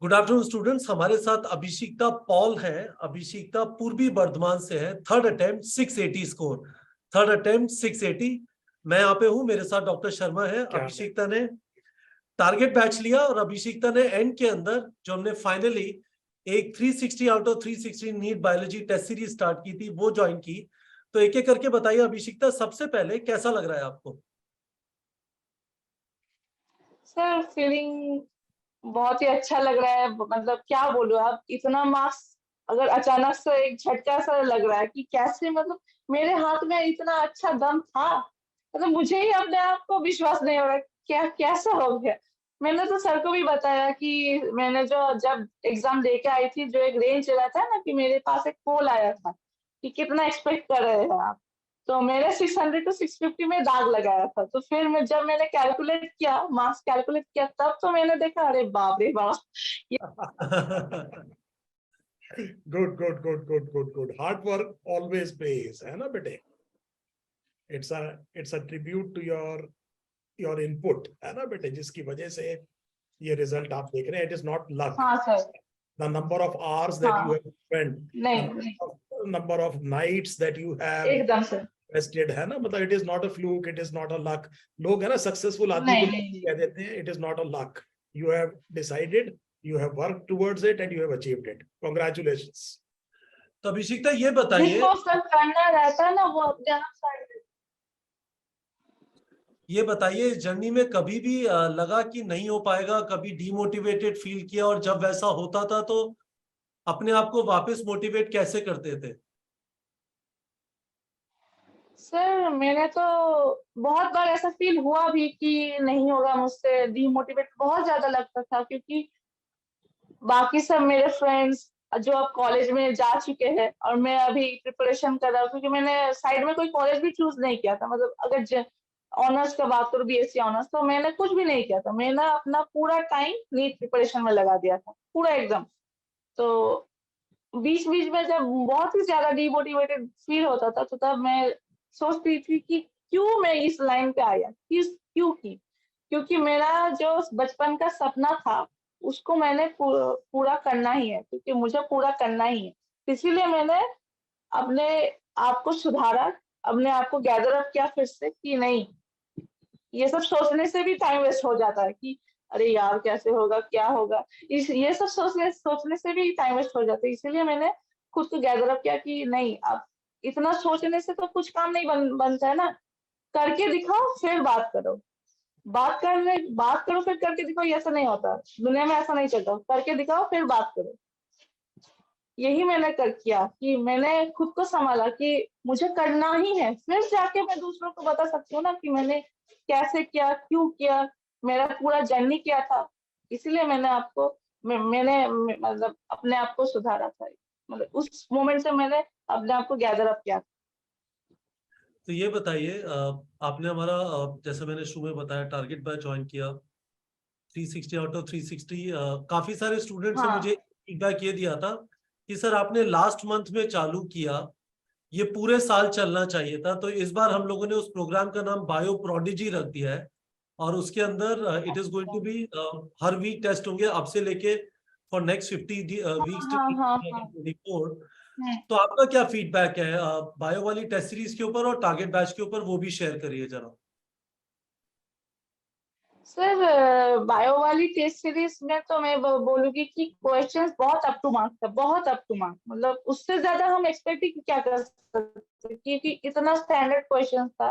Good afternoon students, हमारे साथ अभिषिक्ता Paul है। अभिषिक्ता पूर्वी बर्धमान से है। Third attempt 680 score, third attempt 680। मैं यहाँ पे हूँ, मेरे साथ डॉक्टर शर्मा है। अभिषिक्ता ने टारगेट बैच लिया और अभिषिक्ता ने एंड के अंदर जो हमने फाइनली एक 360 out of 360 NEET biology test series start की थी वो ज्वाइन की। तो एक एक करके बताइए अभिषिक्ता, सबसे पहले कैसा लग रहा है आपको? सर फीलिंग बहुत ही अच्छा लग रहा है। मतलब क्या बोलूं, आप इतना मार्क्स अगर अचानक से एक झटका सा लग रहा है कि कैसे, मतलब मेरे हाथ में इतना अच्छा दम था। मतलब मुझे ही अपने आप को विश्वास नहीं हो रहा क्या कैसा हो गया। मैंने तो सर को भी बताया कि मैंने जो जब एग्जाम दे के आई थी, जो एक रेंज रहता है ना, कि मेरे पास एक पोल आया था कि कितना एक्सपेक्ट कर रहे हैं आप। तो मेरे 600 to 650 में दाग लगाया था। तो फिर जब मैंने कैलकुलेट किया, मार्क्स कैलकुलेट किया, तब तो मैंने देखा, अरे बाप रे बाप। Good good good good good good. Hard work always pays, है ना बेटे? It's a tribute to your input, है ना बेटे, जिसकी वजह से ये रिजल्ट आप देख रहे हैं। It is not luck. हाँ sir. The number of hours that you have spent, नहीं, number of nights that you have एकदम सर। invested, है ना? मतलब it is not a fluke, it is not a luck. लोग है ना successful आदमी को नहीं। कह देते हैं it is not a luck. You have decided, you have worked towards it and you have achieved it. Congratulations. तो अभिषिक्ता ये बताइए, जिसको सब करना रहता है ना, वो अपने आप साइड। ये बताइए जर्नी में कभी भी लगा कि नहीं हो पाएगा, कभी डीमोटिवेटेड फील किया, और जब वैसा होता था तो अपने आप को वापस मोटिवेट कैसे करते थे? सर मैंने तो बहुत बार ऐसा फील हुआ भी कि नहीं होगा मुझसे, डीमोटिवेट बहुत ज्यादा लगता था, क्योंकि बाकी सब मेरे फ्रेंड्स जो अब कॉलेज में जा चुके हैं और मैं अभी प्रिपरेशन कर रहा हूँ, क्योंकि मैंने साइड में कोई कॉलेज भी चूज नहीं किया था। मतलब अगर ऑनर्स का बात करूँ, बीएससी ऑनर्स, तो मैंने कुछ भी नहीं किया था। मैंने अपना पूरा टाइम नीट प्रिपरेशन में लगा दिया था, पूरा एकदम। तो बीच बीच में जब बहुत ही ज्यादा डिमोटिवेटेड फील होता था, तो तब मैं सोचती थी कि क्यों मैं इस लाइन पे आया, क्यों की। क्योंकि मेरा जो बचपन का सपना था, उसको मैंने पूरा करना ही है, क्योंकि मुझे पूरा करना ही है। इसीलिए मैंने अपने आप को सुधारा, अपने आप को गैदर अप किया फिर से कि नहीं, ये सब सोचने से भी टाइम वेस्ट हो जाता है कि अरे यार कैसे होगा, क्या होगा। ये सब सोचने सोचने से भी टाइम वेस्ट हो जाता है। इसीलिए मैंने खुद को गैदर अप किया कि नहीं, अब इतना सोचने से तो कुछ काम नहीं बनता है ना। करके दिखाओ फिर बात करो। बात करो फिर करके दिखाओ, ये ऐसा नहीं होता। दुनिया में ऐसा नहीं चलता। करके दिखाओ फिर बात करो। यही मैंने कर किया कि मैंने खुद को संभाला कि मुझे करना ही है। फिर जाके मैं दूसरों को बता सकती हूँ ना कि मैंने कैसे किया, क्यों किया, मेरा पूरा जर्नी क्या था। इसीलिए मैंने मतलब अपने आप को सुधारा था। मतलब उस मोमेंट से मैंने अपने आप को गैदर अप किया। तो ये बताइए, आपने हमारा जैसे मैंने शुरू में बताया टारगेट बैच ज्वाइन किया, 360 आउट ऑफ 360। काफी सारे स्टूडेंट्स ने हाँ मुझे फीडबैक ये दिया था कि सर आपने लास्ट मंथ में चालू किया, ये पूरे साल चलना चाहिए था। तो इस बार हम लोगों ने उस प्रोग्राम का नाम बायो प्रोडिजी रख दिया है, और उसके अंदर it is going to be हर वीक टेस्ट होंगे अब से लेके फॉर नेक्स्ट 50 वीक्स हाँ हाँ हाँ। 24। तो आपका क्या फीडबैक है बायो वाली टेस्ट सीरीज के ऊपर और टारगेट बैच के ऊपर, वो भी शेयर करिए जरा। सर बायो वाली टेस्ट सीरीज में तो मैं बोलूंगी कि क्वेश्चंस बहुत अप टू मार्क था, बहुत अप टू मार्क। मतलब उससे ज्यादा हम एक्सपेक्ट ही क्या कर सकते, क्योंकि इतना स्टैंडर्ड क्वेश्चन था।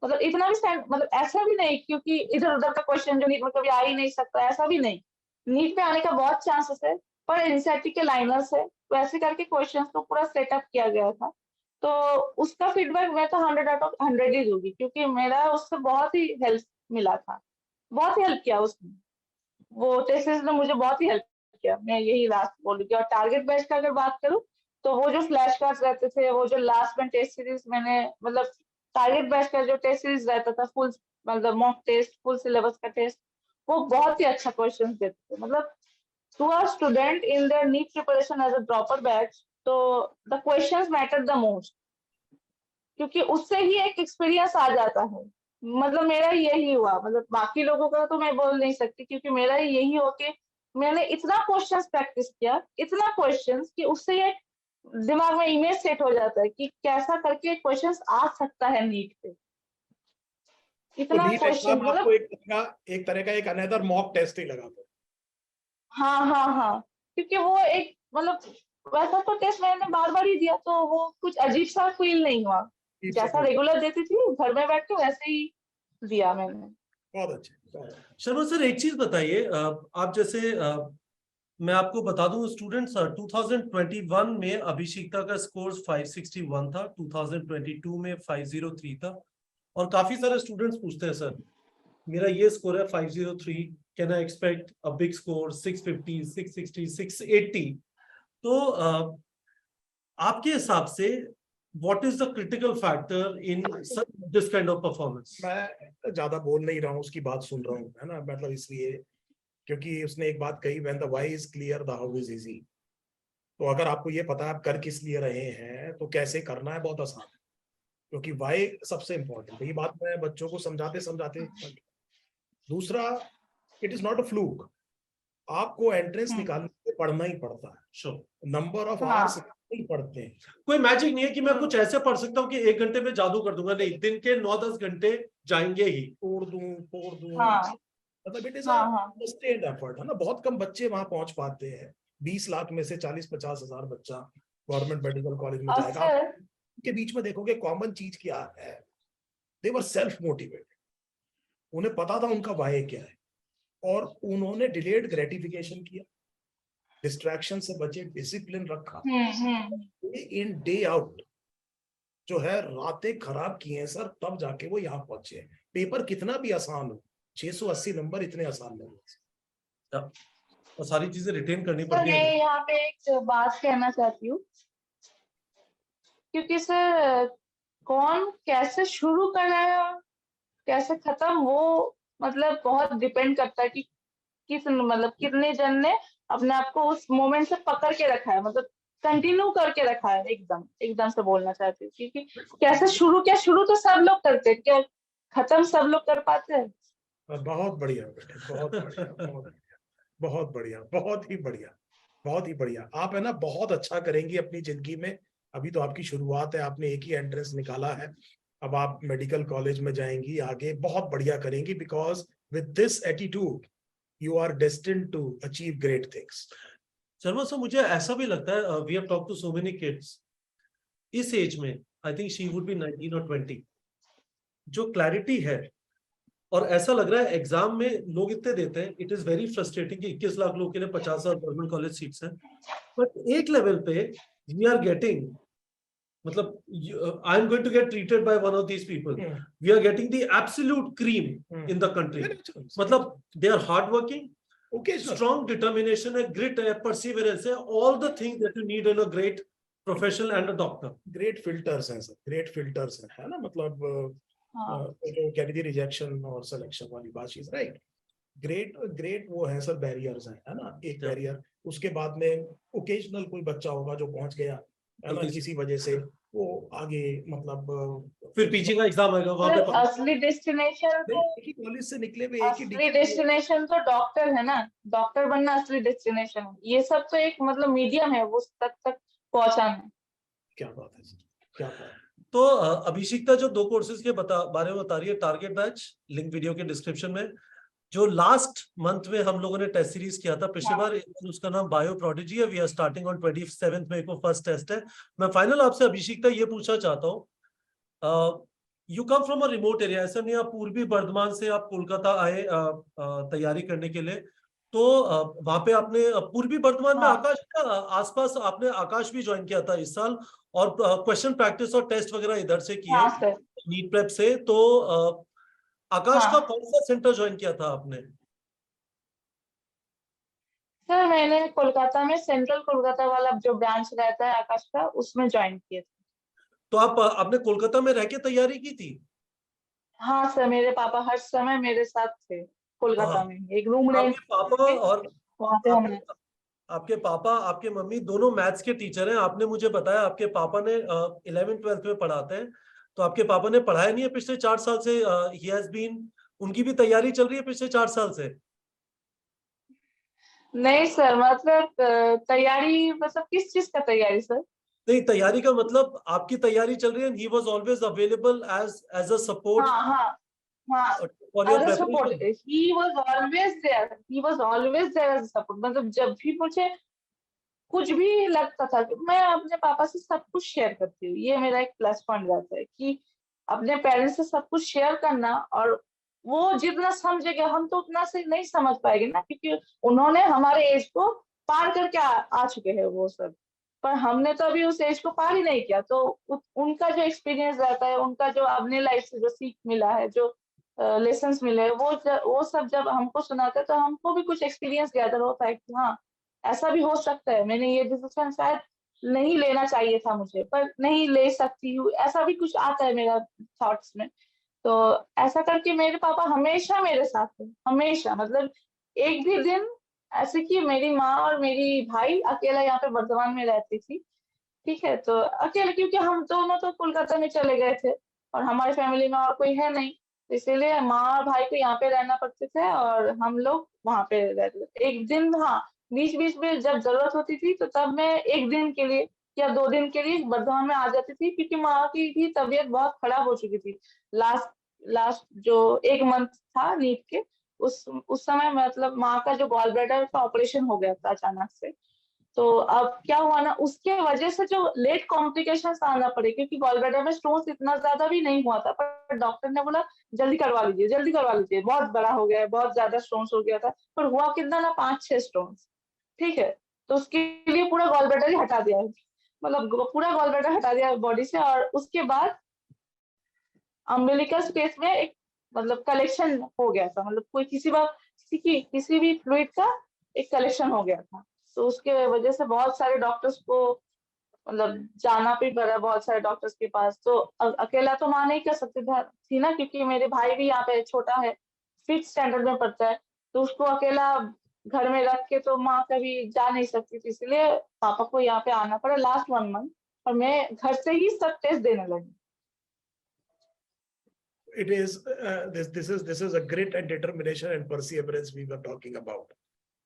मतलब इतना भी मतलब ऐसा भी नहीं क्योंकि इधर उधर का क्वेश्चन जो नीट में कभी आ ही नहीं सकता, ऐसा भी नहीं। नीट में आने का बहुत चांसेस है, पर एनसीईआरटी के लाइनर्स है, तो ऐसे करके क्वेश्चन को पूरा सेटअप किया गया था। तो उसका फीडबैक मैं तो 100 आउट ऑफ 100 ही दूंगी, क्योंकि मेरा उससे बहुत ही हेल्प मिला था। बहुत ही हेल्प किया उसने, वो टेस्ट ने मुझे बहुत ही हेल्प किया। मैं यही लास्ट बोलूंगी। और टारगेट बैच का अगर बात करूँ, तो वो जो फ्लैश कार्ड्स रहते थे, वो जो लास्ट में टेस्ट सीरीज मैंने, मतलब टारगेट बैच का जो टेस्ट सीरीज रहता था, फुल मतलब मॉक टेस्ट, फुल सिलेबस का टेस्ट, वो बहुत ही अच्छा क्वेश्चन देते थे। मतलब to are student in their NEET preparation as a dropper batch, तो the questions matter the most, क्योंकि उससे ही एक एक्सपीरियंस आ जाता है। मतलब मेरा यही हुआ। मतलब बाकी लोगों का तो मैं बोल नहीं सकती, क्योंकि मेरा यही हो कि मैंने इतना क्वेश्चंस प्रैक्टिस किया, इतना क्वेश्चंस कि उससे ये दिमाग में इमेज सेट हो जाता है कि कैसा करके क्वेश्चंस आ सकता है नीट पे। तो इतना नीट क्वेश्चन एग्जाम आपको मतलब एक तरह का एक अनदर मॉक टेस्ट ही लगा था। हाँ, क्योंकि वो एक मतलब वैसा तो टेस्ट मैंने बार-बार ही दिया, तो वो कुछ अजीब सा फील नहीं हुआ। जैसा रेगुलर देती थी घर में बैठ के वैसे ही दिया मैंने। बहुत अच्छे, बहुत अच्छे। शर्मा सर एक चीज बताइए, आप जैसे मैं आपको बता दूं स्टूडेंट्स, 2021 में अभिषिक्ता का स्कोर 561 था, 2022 में 503 था, और काफी सारे स्टूडेंट्स पूछते हैं सर मेरा ये स्कोर है 503, can I expect a big score 650, 660, 680? तो आपके हिसाब से what is the critical factor in this kind of performance? मैं ज्यादा बोल नहीं रहा हूँ, उसकी बात सुन रहा हूँ, है ना, मतलब इसलिए क्योंकि उसने एक बात कही, when the why is clear the how is easy. तो अगर आपको ये पता है आप कर किस लिए रहे हैं तो कैसे करना है बहुत आसान है, क्योंकि व्हाई सबसे इंपॉर्टेंट है। ये बात मैं बच्चों को समझाते समझाते। दूसरा, it is not a fluke, आपको एंट्रेंस निकालने के लिए पढ़ना ही पड़ता है, श्योर, नंबर ऑफ हाँ। आवर्स नहीं पढ़ते हैं। कोई मैजिक नहीं है कि मैं कुछ ऐसे पढ़ सकता हूँ कि 1 घंटे में जादू कर दूंगा, नहीं, दिन के 9-10 घंटे जाएंगे ही। फोड़ दूं हाँ, मतलब इट इज हाँ। सस्टेन्ड एफर्ट, है ना। बहुत कम बच्चे वहां पहुंच पाते हैं, 20 लाख में से 40-50 हजार बच्चा गवर्नमेंट मेडिकल कॉलेज में और जाएगा। आप फिर के बीच में देखोगे कॉमन चीज क्या है, दे वर सेल्फ मोटिवेटेड, उन्हें पता था उनका वाय क्या है, और उन्होंने डिलेड ग्रेटिफिकेशन किया, डिस्ट्रैक्शन से बचे, डिसिप्लिन रखा, डे इन डे आउट जो है रातें खराब की हैं सर, तब जाके वो यहाँ पहुंचे हैं। पेपर कितना भी आसान हो, 680 नंबर इतने आसान नहीं है। और सारी चीजें रिटेन करनी सर पड़ती मैं है। यहाँ पे एक बात कहना चाहती हूँ, क्योंकि सर कौन कैसे शुरू कर रहा है कैसे खत्म, वो मतलब बहुत डिपेंड करता है कि मतलब कितने जन ने अपने आप को उस मोमेंट से पकड़ के रखा है, मतलब कंटिन्यू करके रखा है। एकदम से बोलना चाहती हूँ, क्योंकि कैसे शुरू तो सब लोग करते हैं, क्या खत्म सब लोग कर पाते हैं? बहुत बढ़िया बेटे, बहुत बढ़िया, बहुत बढ़िया, बहुत ही बढ़िया, बहुत ही बढ़िया। आप है ना बहुत अच्छा करेंगी अपनी जिंदगी में। अभी तो आपकी शुरुआत है, आपने एक ही एंट्रेंस निकाला है, अब आप मेडिकल कॉलेज में जाएंगी, आगे बहुत बढ़िया करेंगी, because with this attitude you are destined to achieve great things. Sharma sir मुझे ऐसा भी लगता है, we have talked to so many kids इस एज में, I think she would be 19 और 20, जो क्लैरिटी है, और ऐसा लग रहा है एग्जाम में लोग इतने देते हैं, इट इज वेरी फ्रस्ट्रेटिंग कि 21 लाख लोग के लिए 50,000 गवर्नमेंट कॉलेज सीट्स हैं, बट एक लेवल पे वी आर गेटिंग, मतलब I am going to get treated by one of these people, we are getting the absolute cream in the country. मतलब they are hard working, strong determination है, grit है, perseverance है, all the things that you need in a great professional and a doctor. Great filters हैं sir, great filters हैं, है ना, मतलब जो कह रही थी रिजेक्शन और सिलेक्शन वाली बात, चीज राइट। ग्रेट वो है सर, बैरियर्स हैं, है ना, एक बैरियर, उसके बाद में ओकेजनल कोई बच्चा होगा जो पहुंच गया, है ना, किसी वजह से वो आगे, मतलब फिर पीछे का एग्जाम आएगा वहां पे असली डेस्टिनेशन तो एक ही कॉलेज से निकले हुए एक ही असली डेस्टिनेशन तो डॉक्टर है ना, डॉक्टर बनना असली डेस्टिनेशन है। ये सब तो एक मतलब मीडियम है वो तक पहुंचाना है। क्या बात है सर, क्या बात है। तो अभिषिक्ता जो 2 कोर्सेज के बारे में बता रही है, टारगेट बैच, लिंक वीडियो के डिस्क्रिप्शन में, जो लास्ट मंथ में हम लोगों ने टेस्ट सीरीज किया था पिछली बार, उसका नाम बायो प्रोडिजी है, वी आर स्टार्टिंग ऑन 27 मई को फर्स्ट टेस्ट है। मैं फाइनल आपसे अभिषिक्ता ये पूछना चाहता हूँ, you come from a remote area, ऐसा नहीं आप पूर्वी बर्धमान से आप कोलकाता आए तैयारी करने के लिए, तो वहां पे आपने पूर्वी बर्धमान में आकाश आसपास आपने आकाश भी ज्वाइन किया था इस साल, और क्वेश्चन प्रैक्टिस और टेस्ट वगैरह इधर से किए नीट प्रेप से, तो आकाश का कौन सा सेंटर ज्वाइन किया था आपने? सर मैंने कोलकाता में सेंट्रल कोलकाता वाला जो ब्रांच रहता है आकाश का, उसमें ज्वाइन किया था। तो आपने कोलकाता में रह के तैयारी की थी? हाँ सर, मेरे पापा हर समय मेरे साथ थे कोलकाता में, एक रूम रेंट आपके पापा और वहां पे हमने। आपके पापा आपके मम्मी दोनों मैथ्स के टीचर हैं, आपने मुझे बताया आपके पापा ने 11th-12th में पढ़ाते हैं, तो आपके पापा ने पढ़ाया नहीं है पिछले 4 साल से, ही हैज बीन, उनकी भी तैयारी चल रही है पिछले 4 साल से? नहीं सर, मतलब तैयारी मतलब किस चीज का तैयारी सर? नहीं, तैयारी का मतलब आपकी तैयारी चल रही है, he was always available as a support हाँ हाँ हाँ, for your as a support, preparation. he was always there as a support। मतलब जब भी मुझे कुछ भी लगता था कि मैं अपने पापा से सब कुछ शेयर करती हूँ, ये मेरा एक प्लस पॉइंट रहता है कि अपने पेरेंट्स से सब कुछ शेयर करना। और वो जितना समझेगा हम तो उतना से नहीं समझ पाएंगे ना, क्योंकि उन्होंने हमारे एज को पार करके आ चुके हैं वो सब। पर हमने तो अभी उस एज को पार ही नहीं किया, तो उनका जो एक्सपीरियंस रहता है, उनका जो अपने लाइफ से जो सीख मिला है, जो लेसन्स मिले हैं, वो सब जब हमको सुनाते हैं तो हमको भी कुछ एक्सपीरियंस गैदर होता है कि हाँ, ऐसा भी हो सकता है, मैंने ये डिसीजन शायद नहीं लेना चाहिए था मुझे, पर नहीं ले सकती हूँ, ऐसा भी कुछ आता है मेरा थॉट्स में। तो ऐसा करके मेरे पापा हमेशा मेरे साथ थे, हमेशा। मतलब एक भी दिन ऐसे कि मेरी माँ और मेरी भाई अकेला यहाँ पे वर्धमान में रहती थी, ठीक है, तो अकेले, क्योंकि हम दोनों तो कोलकाता में चले गए थे और हमारी फैमिली में और कोई है नहीं, तो इसीलिए माँ और भाई को यहाँ पे रहना पड़ते थे और हम लोग वहां पे रहते थे। एक दिन, हाँ, बीच बीच में जब जरूरत होती थी तो तब मैं एक दिन के लिए या 2 दिन के लिए वर्धमान में आ जाती थी, क्योंकि माँ की भी तबीयत बहुत खराब हो चुकी थी। लास्ट लास्ट जो 1 मंथ था नीट के, उस समय मतलब माँ का जो गॉल ब्लैडर का ऑपरेशन हो गया था अचानक से। तो अब क्या हुआ ना, उसके वजह से जो लेट कॉम्प्लिकेशन आना पड़े, क्योंकि गॉलब्लैडर में स्टोन्स इतना ज्यादा भी नहीं हुआ था, पर डॉक्टर ने बोला जल्दी करवा लीजिए, जल्दी करवा लीजिए, बहुत बड़ा हो गया है, बहुत ज्यादा स्टोन्स हो गया था। पर हुआ कितना ना, 5-6 स्टोन्स, ठीक है। तो उसके लिए पूरा गॉलब्लैडर ही हटा दिया, मतलब पूरा गॉलब्लैडर हटा दिया बॉडी से। और उसके बाद अम्बिलिकल स्पेस में एक मतलब कलेक्शन हो गया था, मतलब कोई किसी भी फ्लूइड का एक कलेक्शन हो गया था। तो उसके वजह से बहुत सारे डॉक्टर्स को मतलब जाना भी पड़ा, बहुत सारे डॉक्टर्स के पास। तो अकेला तो माँ नहीं कर सकती थी ना, क्योंकि मेरे भाई भी यहाँ पे छोटा है, 5th स्टैंडर्ड में पढ़ता है, तो उसको अकेला घर में रख के तो माँ कभी जा नहीं सकती थी, इसलिए पापा को यहाँ पे आना पड़ा लास्ट 1 मंथ। और मैं घर से ही सब टेस्ट देने लगी। It is this is a grit and determination and perseverance we were talking about.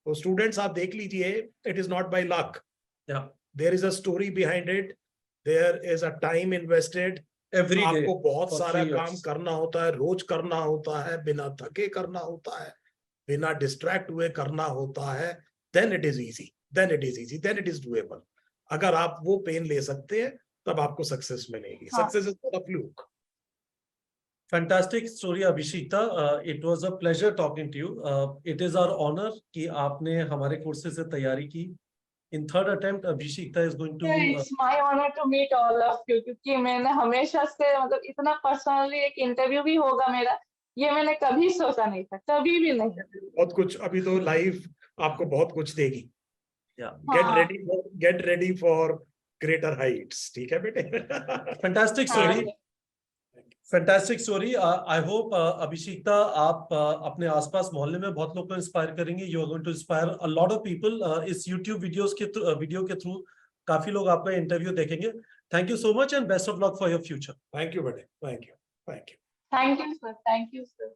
तो स्टूडेंट्स आप देख लीजिए, it is not by luck. Yeah. There is a story behind it. There is a time invested. Every day आपको बहुत for सारा 3 काम years. करना होता है, रोज करना होता है, बिना थके करना होता है, बिना डिस्ट्रैक्ट हुए करना होता है। Then it is easy. Then it is easy. Then it is doable. अगर आप वो पेन ले सकते हैं तब आपको सक्सेस मिलेगी। हाँ। Success is not a fluke. Fantastic story, Abhishekta. It was a pleasure talking to you. It is our honor कि आपने हमारे कोर्सेज से तैयारी की. In third attempt, Abhishekta is going to. It's my honour to meet all of you, क्योंकि मैंने हमेशा से मतलब इतना पर्सनली एक इंटरव्यू भी होगा मेरा, ये मैंने कभी सोचा नहीं था, कभी भी नहीं। बहुत कुछ अभी तो लाइफ आपको बहुत कुछ देगी। Yeah. Get ready for greater heights. ठीक है बेटे। Fantastic story. Fantastic story. I hope अभिषेकता आप अपने आसपास मोहल्ले में बहुत लोग को इंस्पायर करेंगे। You are going to inspire a lot of people. इस यूट्यूब वीडियो के थ्रू काफी लोग आपका इंटरव्यू देखेंगे। Thank you so much and best of luck for your future. Thank you बेटे, thank you, thank you. Thank you sir, thank you sir.